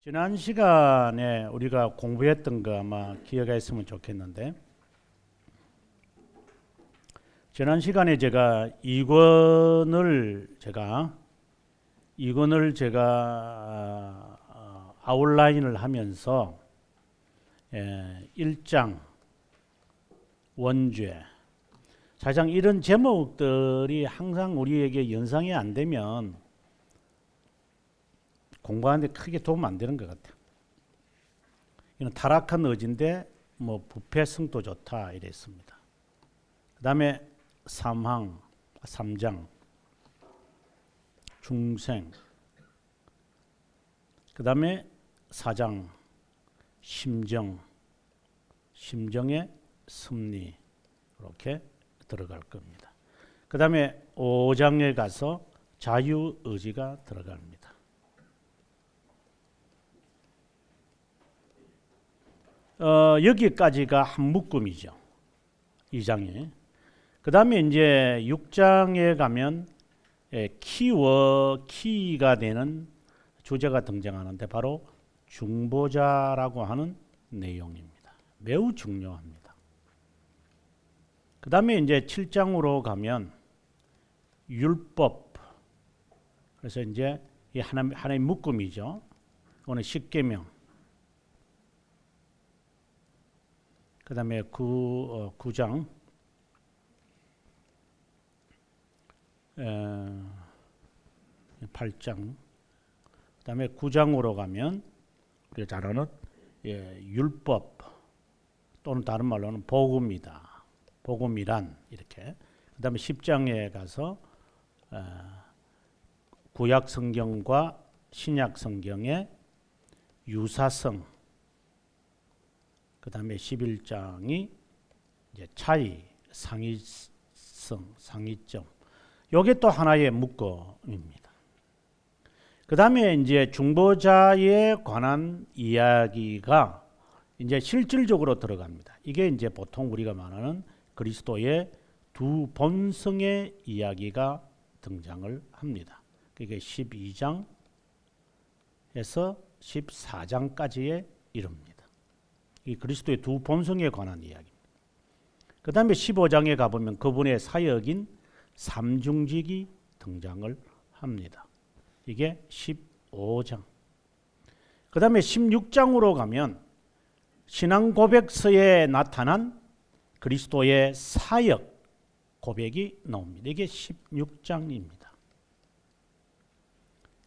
지난 시간에 우리가 공부했던 거 아마 기억했으면 좋겠는데, 지난 시간에 제가 이권을 아웃라인을 하면서 1장 원죄, 사실상 이런 제목들이 항상 우리에게 연상이 안 되면 공부하는데 크게 도움 안 되는 것 같아요. 이는 타락한 의지인데 부패성도 좋다 이랬습니다. 그 다음에 3장 중생, 그 다음에 4장 심정의 섭리, 이렇게 들어갈 겁니다. 그 다음에 5장에 가서 자유의지가 들어갑니다. 여기까지가 한 묶음이죠. 2장에. 그 다음에 이제 6장에 가면 키가 되는 주제가 등장하는데 바로 중보자라고 하는 내용입니다. 매우 중요합니다. 그 다음에 이제 7장으로 가면 율법. 그래서 이제 이 하나의 묶음이죠. 오늘 십계명. 그 다음에 9장 8장, 그 다음에 9장으로 가면 우리가 잘 아는 율법 또는 다른 말로는 복음이다. 복음이란 이렇게. 그 다음에 10장에 가서 구약 성경과 신약 성경의 유사성, 그 다음에 11장이 이제 차이, 상이성, 상이점. 요게 또 하나의 묶음입니다. 그 다음에 이제 중보자에 관한 이야기가 이제 실질적으로 들어갑니다. 이게 이제 보통 우리가 말하는 그리스도의 두 본성의 이야기가 등장을 합니다. 그게 12장에서 14장까지에 이릅니다. 이 그리스도의 두 본성에 관한 이야기입니다. 그 다음에 15장에 가보면 그분의 사역인 삼중직이 등장을 합니다. 이게 15장. 그 다음에 16장으로 가면 신앙 고백서에 나타난 그리스도의 사역 고백이 나옵니다. 이게 16장입니다.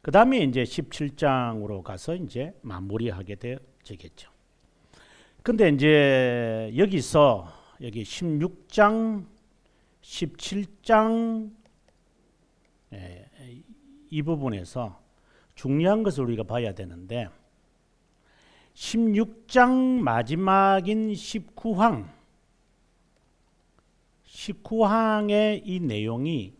그 다음에 이제 17장으로 가서 이제 마무리하게 되겠죠. 근데 이제 여기 16장, 17장 이 부분에서 중요한 것을 우리가 봐야 되는데 16장 마지막인 19항의 이 내용이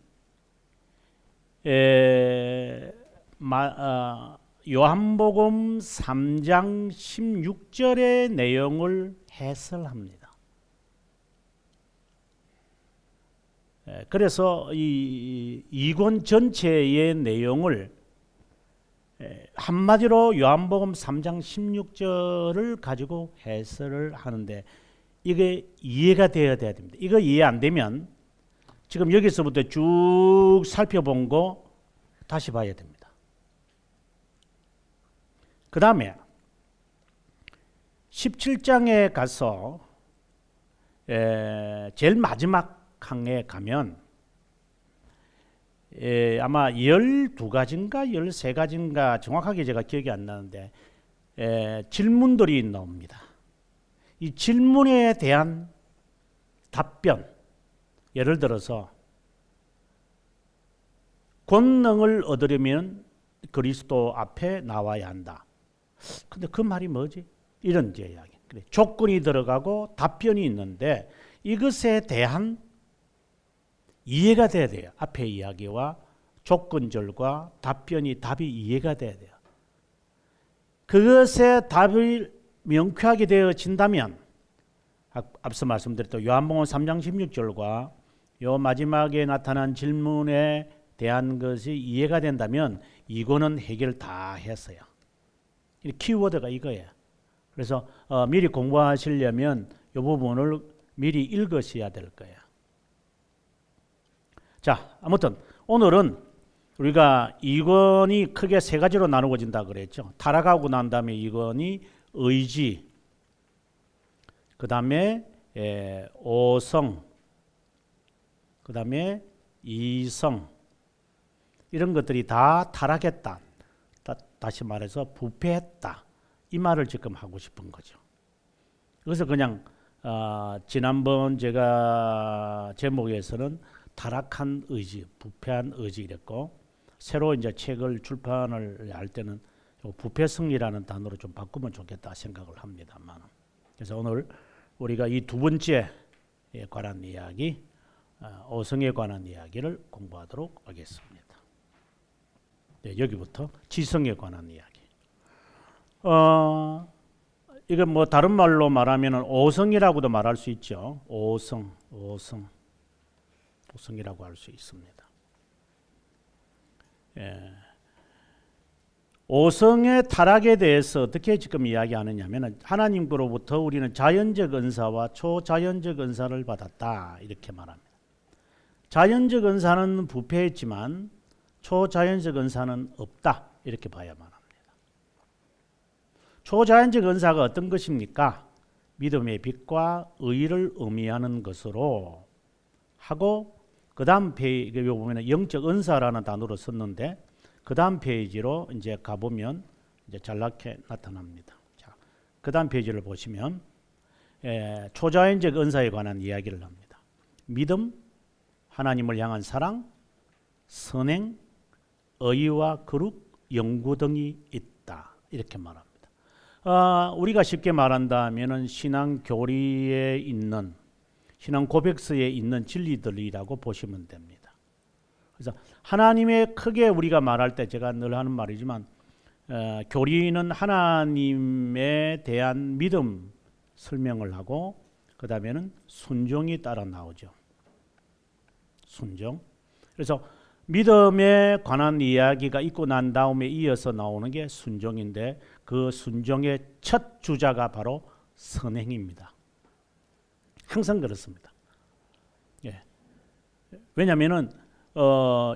요한복음 3장 16절의 내용을 해설합니다. 그래서 이 이권 전체의 내용을 한마디로 요한복음 3장 16절을 가지고 해설을 하는데 이게 이해가 되어야 됩니다. 이거 이해 안 되면 지금 여기서부터 쭉 살펴본 거 다시 봐야 됩니다. 그 다음에 17장에 가서 제일 마지막 항에 가면 아마 12가지인가 13가지인가 정확하게 제가 기억이 안 나는데 질문들이 나옵니다. 이 질문에 대한 답변, 예를 들어서 권능을 얻으려면 그리스도 앞에 나와야 한다. 근데 그 말이 뭐지? 이런 이야기. 조건이 들어가고 답변이 있는데 이것에 대한 이해가 돼야 돼요. 앞의 이야기와 조건절과 답이 이해가 돼야 돼요. 그것의 답이 명쾌하게 되어진다면 앞서 말씀드렸던 요한복음 3장 16절과 요 마지막에 나타난 질문에 대한 것이 이해가 된다면 이거는 해결 다 했어요. 이 키워드가 이거예요. 그래서 미리 공부하시려면 이 부분을 미리 읽으셔야 될 거예요. 자, 아무튼 오늘은 우리가 2권이 크게 세 가지로 나누어진다 그랬죠. 타락하고 난 다음에 2권이 의지, 그 다음에 오성, 그 다음에 이성, 이런 것들이 다 타락했다. 다시 말해서 부패했다. 이 말을 지금 하고 싶은 거죠. 그래서 그냥 지난번 제가 제목에서는 타락한 의지, 부패한 의지 이랬고, 새로 이제 책을 출판을 할 때는 부패성이라는 단어로 좀 바꾸면 좋겠다 생각을 합니다만, 그래서 오늘 우리가 이 두 번째에 관한 이야기, 오성에 관한 이야기를 공부하도록 하겠습니다. 네, 여기부터 지성에 관한 이야기. 이건 뭐 다른 말로 말하면 오성이라고도 말할 수 있죠. 오성이라고 할 수 있습니다. 오성의 타락에 대해서 어떻게 지금 이야기하느냐면, 하나님으로부터 우리는 자연적 은사와 초자연적 은사를 받았다 이렇게 말합니다. 자연적 은사는 부패했지만 초자연적 은사는 없다 이렇게 봐야만 합니다. 초자연적 은사가 어떤 것입니까? 믿음의 빛과 의를 의미하는 것으로 하고, 그 다음 페이지에 보면 영적 은사라는 단어로 썼는데, 그 다음 페이지로 이제 가보면 이제 잘나게 나타납니다. 자, 그 다음 페이지를 보시면 초자연적 은사에 관한 이야기를 합니다. 믿음, 하나님을 향한 사랑, 선행, 의와 거룩, 연구 등이 있다 이렇게 말합니다. 우리가 쉽게 말한다면은 신앙 교리에 있는, 신앙 고백서에 있는 진리들이라고 보시면 됩니다. 그래서 하나님의, 크게 우리가 말할 때 제가 늘 하는 말이지만, 교리는 하나님에 대한 믿음 설명을 하고, 그 다음에는 순종이 따라 나오죠. 순종. 그래서 믿음에 관한 이야기가 있고 난 다음에 이어서 나오는 게 순종인데, 그 순종의 첫 주자가 바로 선행입니다. 항상 그렇습니다. 예. 왜냐하면은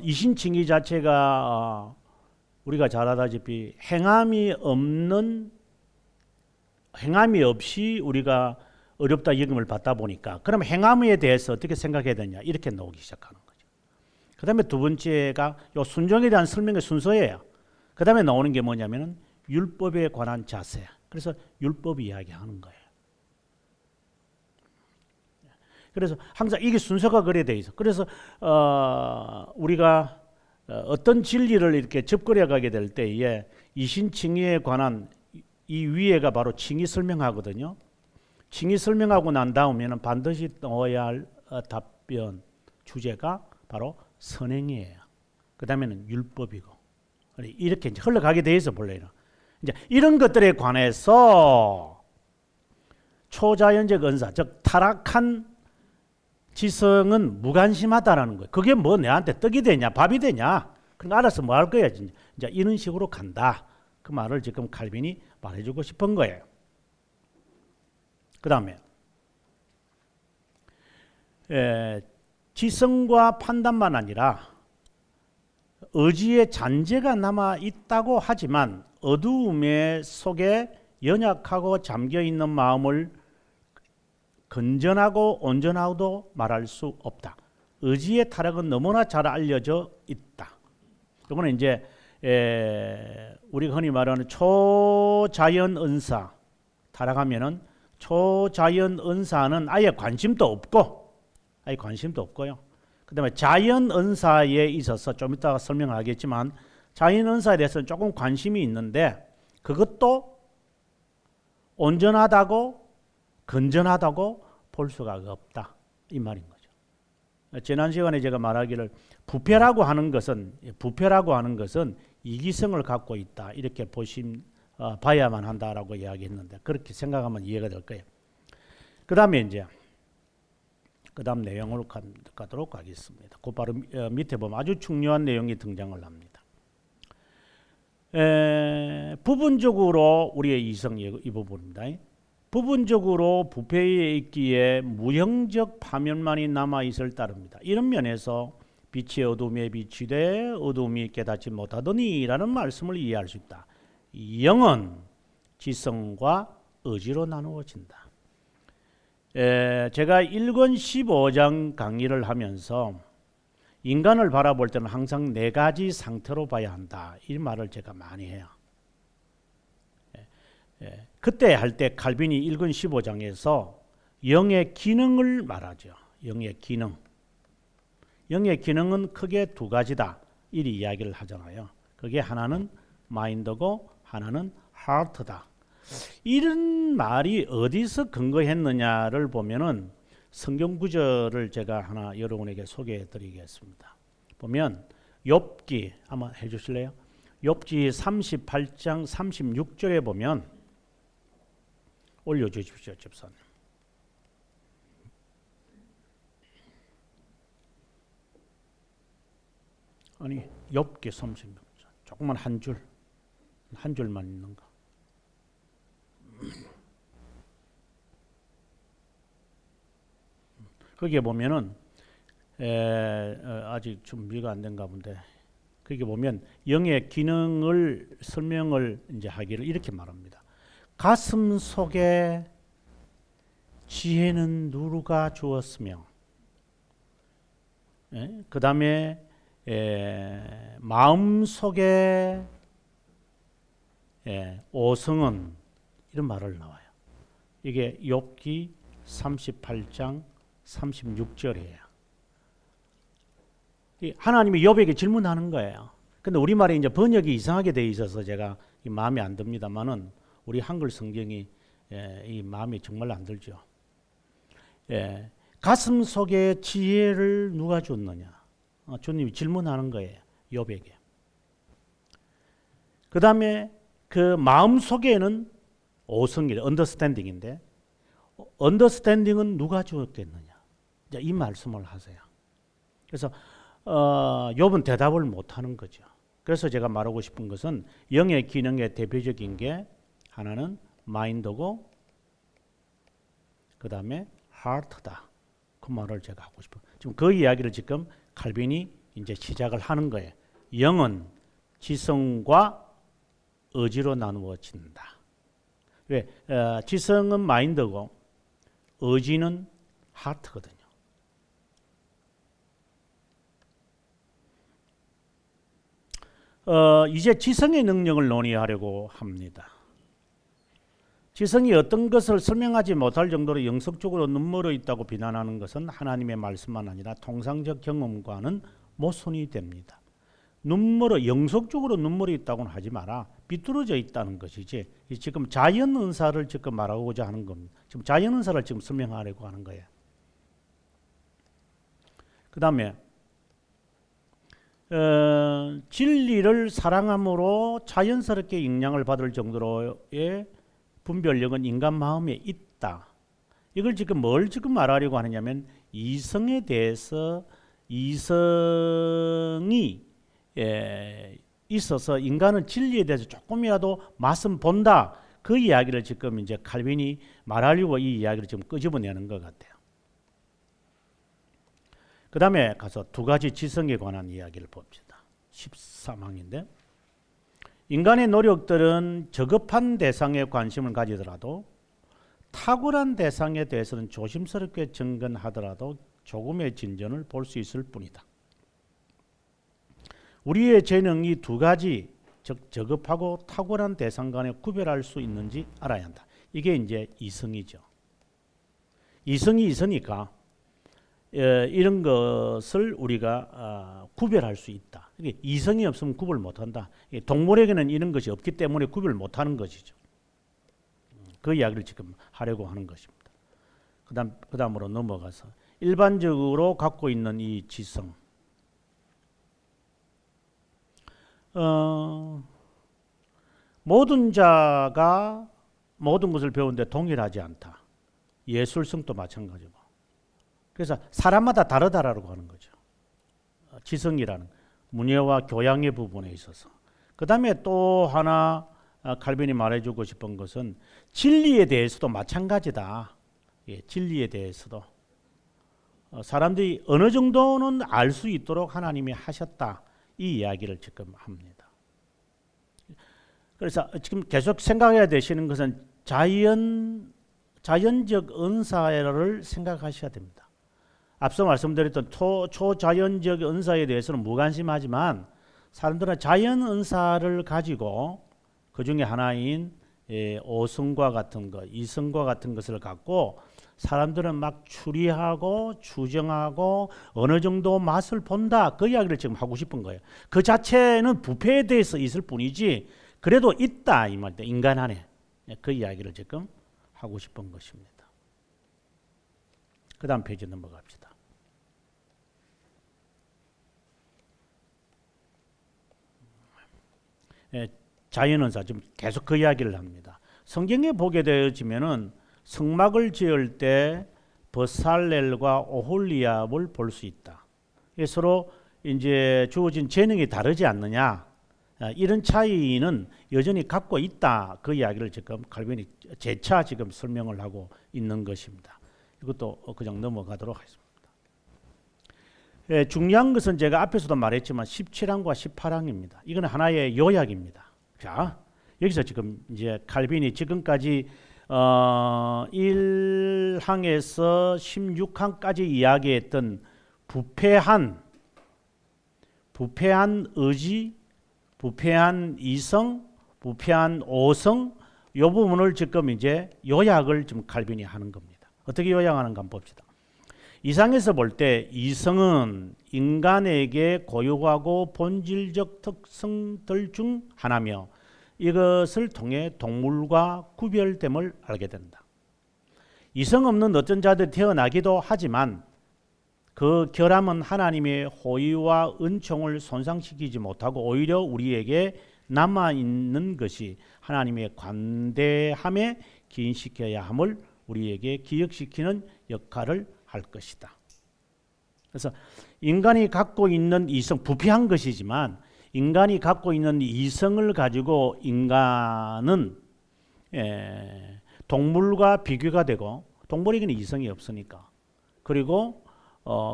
이신칭의 자체가 우리가 잘 알다시피 행함이 없이 우리가 어렵다 여김을 받다 보니까, 그럼 행함에 대해서 어떻게 생각해야 되냐 이렇게 나오기 시작하는 거죠. 그 다음에 두 번째가 요 순종에 대한 설명의 순서예요. 그 다음에 나오는 게 뭐냐면은 율법에 관한 자세. 그래서 율법 이야기하는 거예요. 그래서 항상 이게 순서가 그래 돼 있어. 그래서 우리가 어떤 진리를 이렇게 접근해 가게 될 때에 이신칭의에 관한 이 위에가 바로 칭의 설명하거든요. 칭의 설명하고 난 다음에는 반드시 넣어야 할 답변 주제가 바로 선행이에요. 그 다음에는 율법이고, 이렇게 이제 흘러가게 돼 있어 본래는. 이제 이런 것들에 관해서 초자연적 은사, 즉 타락한 지성은 무관심하다라는 거예요. 그게 뭐 내한테 떡이 되냐 밥이 되냐, 그럼 알아서 뭐 할 거야. 이제 이런 식으로 간다. 그 말을 지금 칼빈이 말해주고 싶은 거예요. 그 다음에 지성과 판단만 아니라 의지의 잔재가 남아 있다고 하지만 어두움의 속에 연약하고 잠겨있는 마음을 건전하고 온전하고도 말할 수 없다. 의지의 타락은 너무나 잘 알려져 있다. 이거는 이제 우리가 흔히 말하는 초자연 은사, 타락하면은 초자연 은사는 아예 관심도 없고요. 그 다음에 자연 은사에 있어서 좀 이따가 설명하겠지만, 자연 은사에 대해서는 조금 관심이 있는데 그것도 온전하다고 건전하다고 볼 수가 없다 이 말인 거죠. 지난 시간에 제가 말하기를 부패라고 하는 것은 이기성을 갖고 있다 이렇게 봐야만 한다라고 이야기했는데, 그렇게 생각하면 이해가 될 거예요. 그 다음에 이제 그 다음 내용으로 가도록 하겠습니다. 그 바로 밑에 보면 아주 중요한 내용이 등장을 합니다. 부분적으로 우리의 이성이 이 부분입니다. 부분적으로 부패에 있기에 무형적 파멸만이 남아 있을 따릅니다. 이런 면에서 빛이 어둠에 비치되 어둠이 깨닫지 못하더니라는 말씀을 이해할 수 있다. 영은 지성과 의지로 나누어진다. 제가 1권 15장 강의를 하면서 인간을 바라볼 때는 항상 네 가지 상태로 봐야 한다. 이 말을 제가 많이 해요. 그때 할 때 칼빈이 1권 15장에서 영의 기능을 말하죠. 영의 기능. 영의 기능은 크게 두 가지다. 이리 이야기를 하잖아요. 그게 하나는 마인드고 하나는 하트다. 이런 말이 어디서 근거했느냐를 보면은 성경 구절을 제가 하나 여러분에게 소개해 드리겠습니다. 보면 욥기 한번 해 주실래요? 욥기 38장 36절에 보면 올려 주십시오, 집사님. 아니, 욥기 36절. 조금만 한 줄만 있는 거. 거기에 보면은 아직 준비가 안 된가 본데 거기에 보면 영의 기능을 설명을 이제 하기를 이렇게 말합니다. 가슴 속에 지혜는 누가 주었으며, 그 다음에 마음 속에 오성은 이런 말을 나와요. 이게 욥기 38장 36절이에요. 하나님이 욥에게 질문하는 거예요. 근데 우리말에 이제 번역이 이상하게 돼 있어서 제가 마음에 안 듭니다만은 우리 한글 성경이 이 마음에 정말 안 들죠. 가슴 속에 지혜를 누가 줬느냐? 주님이 질문하는 거예요. 욥에게. 그 다음에 그 마음 속에는 오성이 언더스탠딩인데 언더스탠딩은 누가 주었겠느냐? 이 말씀을 하세요. 그래서 욥은 대답을 못하는 거죠. 그래서 제가 말하고 싶은 것은 영의 기능의 대표적인 게 하나는 마인드고 그 다음에 하트다. 그 말을 제가 하고 싶어요. 지금 그 이야기를 지금 칼빈이 이제 시작을 하는 거예요. 영은 지성과 의지로 나누어진다. 왜? 지성은 마인드고 의지는 하트거든요. 이제 지성의 능력을 논의하려고 합니다. 지성이 어떤 것을 설명하지 못할 정도로 영성적으로 눈멀어 있다고 비난하는 것은 하나님의 말씀만 아니라 통상적 경험과는 모순이 됩니다. 눈멀어 영성적으로 눈멀어 있다고는 하지 마라. 비뚤어져 있다는 것이지. 지금 자연 은사를 지금 말하고자 하는 겁니다. 지금 자연 은사를 지금 설명하려고 하는 거예요. 그 다음에 진리를 사랑함으로 자연스럽게 영향을 받을 정도로의 분별력은 인간 마음에 있다. 이걸 지금 뭘 지금 말하려고 하느냐면 이성에 대해서 이성이 있어서 인간은 진리에 대해서 조금이라도 맛은 본다. 그 이야기를 지금 이제 칼빈이 말하려고 이 이야기를 지금 끄집어내는 것 같아요. 그 다음에 가서 두 가지 지성에 관한 이야기를 봅시다. 13항인데 인간의 노력들은 저급한 대상에 관심을 가지더라도 탁월한 대상에 대해서는 조심스럽게 접근하더라도 조금의 진전을 볼 수 있을 뿐이다. 우리의 재능이 두 가지, 즉 저급하고 탁월한 대상 간에 구별할 수 있는지 알아야 한다. 이게 이제 이성이죠. 이성이 있으니까 이런 것을 우리가 구별할 수 있다. 이성이 없으면 구별 못한다. 동물에게는 이런 것이 없기 때문에 구별 못하는 것이죠. 그 이야기를 지금 하려고 하는 것입니다. 그다음으로 넘어가서 일반적으로 갖고 있는 이 지성. 모든 자가 모든 것을 배우는데 동일하지 않다. 예술성도 마찬가지고. 그래서 사람마다 다르다라고 하는 거죠. 지성이라는 문예와 교양의 부분에 있어서. 그 다음에 또 하나 칼빈이 말해주고 싶은 것은 진리에 대해서도 마찬가지다. 예, 진리에 대해서도 사람들이 어느 정도는 알 수 있도록 하나님이 하셨다. 이 이야기를 지금 합니다. 그래서 지금 계속 생각해야 되시는 것은 자연적 은사를 생각하셔야 됩니다. 앞서 말씀드렸던 초자연적 은사에 대해서는 무관심하지만 사람들은 자연 은사를 가지고 그 중에 하나인 오성과 같은 것, 이성과 같은 것을 갖고 사람들은 막 추리하고 추정하고 어느 정도 맛을 본다. 그 이야기를 지금 하고 싶은 거예요. 그 자체는 부패에 대해서 있을 뿐이지 그래도 있다 이 말입니다. 인간 안에. 그 이야기를 지금 하고 싶은 것입니다. 그 다음 페이지 넘어갑시다. 자연은사 지금 계속 그 이야기를 합니다. 성경에 보게 되어지면은 성막을 지을 때 버살렐과 오홀리압을 볼 수 있다. 서로 이제 주어진 재능이 다르지 않느냐 이런 차이는 여전히 갖고 있다. 그 이야기를 지금 칼빈이 재차 지금 설명을 하고 있는 것입니다. 이것도 그냥 넘어가도록 하겠습니다. 중요한 것은 제가 앞에서도 말했지만 17항과 18항입니다. 이건 하나의 요약입니다. 자, 여기서 지금 이제 칼빈이 지금까지 1항에서 16항까지 이야기했던 부패한 의지, 부패한 이성, 부패한 오성 이 부분을 지금 이제 요약을 지금 칼빈이 하는 겁니다. 어떻게 요약하는가 한번 봅시다. 이상에서 볼 때 이성은 인간에게 고유하고 본질적 특성들 중 하나며 이것을 통해 동물과 구별됨을 알게 된다. 이성 없는 어떤 자들이 태어나기도 하지만 그 결함은 하나님의 호의와 은총을 손상시키지 못하고 오히려 우리에게 남아있는 것이 하나님의 관대함에 기인시켜야 함을 우리에게 기억시키는 역할을 할 것이다. 그래서 인간이 갖고 있는 이성, 부패한 것이지만 인간이 갖고 있는 이성을 가지고 인간은 동물과 비교가 되고 동물에게는 이성이 없으니까 그리고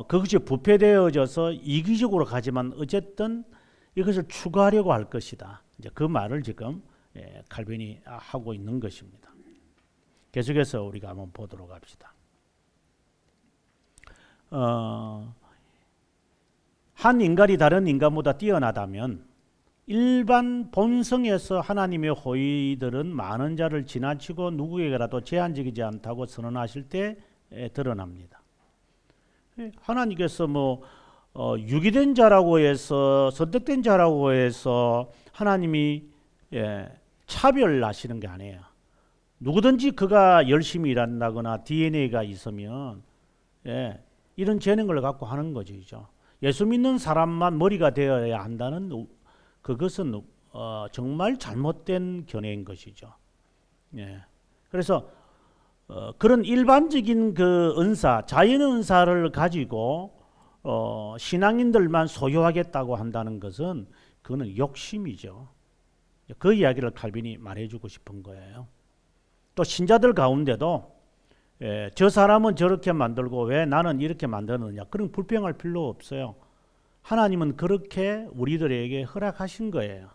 그것이 부패되어져서 이기적으로 가지만 어쨌든 이것을 추구하려고 할 것이다. 이제 그 말을 지금 칼빈이 하고 있는 것입니다. 계속해서 우리가 한번 보도록 합시다. 한 인간이 다른 인간보다 뛰어나다면 일반 본성에서 하나님의 호의들은 많은 자를 지나치고 누구에게라도 제한적이지 않다고 선언하실 때 드러납니다. 하나님께서 유기된 자라고 해서 선택된 자라고 해서 하나님이 차별하시는 게 아니에요. 누구든지 그가 열심히 일한다거나 DNA가 있으면 이런 재능을 갖고 하는 거죠. 예수 믿는 사람만 머리가 되어야 한다는 그것은 정말 잘못된 견해인 것이죠. 그래서 그런 일반적인 그 은사, 자연 은사를 가지고 신앙인들만 소유하겠다고 한다는 것은 그거는 욕심이죠. 그 이야기를 칼빈이 말해주고 싶은 거예요. 또 신자들 가운데도 저 사람은 저렇게 만들고 왜 나는 이렇게 만드느냐 그런 불평할 필요 없어요. 하나님은 그렇게 우리들에게 허락하신 거예요.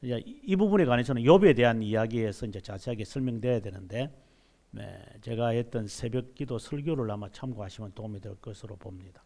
이 부분에 관해서는 욥에 대한 이야기에서 이제 자세하게 설명돼야 되는데 제가 했던 새벽기도 설교를 아마 참고하시면 도움이 될 것으로 봅니다.